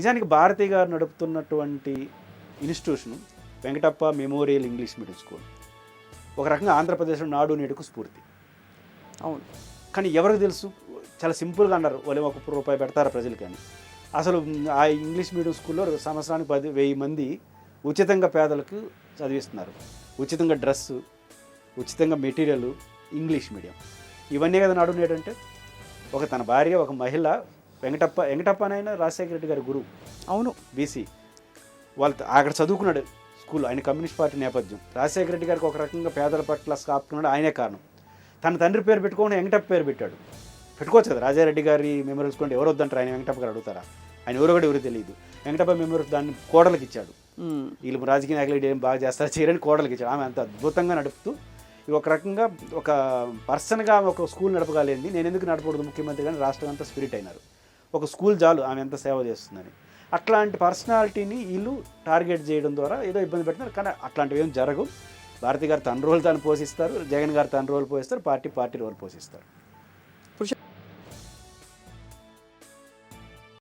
నిజానికి భారతి గారు నడుపుతున్నటువంటి institution Venkatappa memorial English medium school ఒక రకంగా ఆంధ్రప్రదేశ్లో నాడు నేడుకు స్ఫూర్తి. అవును. కానీ ఎవరికి తెలుసు, చాలా సింపుల్గా అన్నారు, వాళ్ళు ₹1 పెడతారు ప్రజలు. కానీ అసలు ఆ ఇంగ్లీష్ మీడియం స్కూల్లో సంవత్సరానికి 10,000 మంది ఉచితంగా పేదలకు చదివిస్తున్నారు. ఉచితంగా డ్రెస్సు, ఉచితంగా మెటీరియల్, ఇంగ్లీష్ మీడియం. ఇవన్నీ కదా నాడు నేడు అంటే. ఒక తన భార్య, ఒక మహిళ, వెంకటప్ప అనైనా రాజశేఖర రెడ్డి గారి గురువు. అవును. బీసీ వాళ్ళు అక్కడ చదువుకున్నాడు స్కూల్. ఆయన కమ్యూనిస్ట్ పార్టీ నేపథ్యం. రాజశేఖర రెడ్డి గారికి ఒక రకంగా పేదల పట్ల కాపుకున్నాడు, ఆయనే కారణం. తన తండ్రి పేరు పెట్టుకోకుండా వెంకటప్ప పేరు పెట్టాడు. పెట్టుకోవచ్చు కదా, రాజారెడ్డి గారి మెమోరియల్స్ కొంటే ఎవరు వద్దంటారు, ఆయన వెంకటప్ప గారు అడుగుతారా? ఆయన ఎవరో కూడా ఎవరు తెలియదు. వెంకటప్ప మెమోరియల్స్ దాన్ని కోడలకి ఇచ్చాడు. వీళ్ళు రాజకీయ నాయకులు ఏం బాగా చేస్తారు చేయరని కోడలకి ఇచ్చాడు. ఆమె అంత అద్భుతంగా నడుపుతూ ఇది ఒక రకంగా ఒక పర్సన్గా ఒక స్కూల్ నడపగలిగింది. నేను ఎందుకు నడపకూడదు ముఖ్యమంత్రి కానీ రాష్ట్రం అంతా స్పిరిట్ అయినారు. ఒక స్కూల్ చాలు ఆమె ఎంత సేవ చేస్తుందని. అట్లాంటి పర్సనాలిటీని వీళ్ళు టార్గెట్ చేయడం ద్వారా ఏదో ఇబ్బంది పెడుతున్నారు. కానీ అట్లాంటివి ఏం జరగవు. భారతి గారు తన రోల్ తాను పోషిస్తారు, జగన్ గారు తన రోల్ పోషిస్తారు, పార్టీ రోల్ పోషిస్తారు.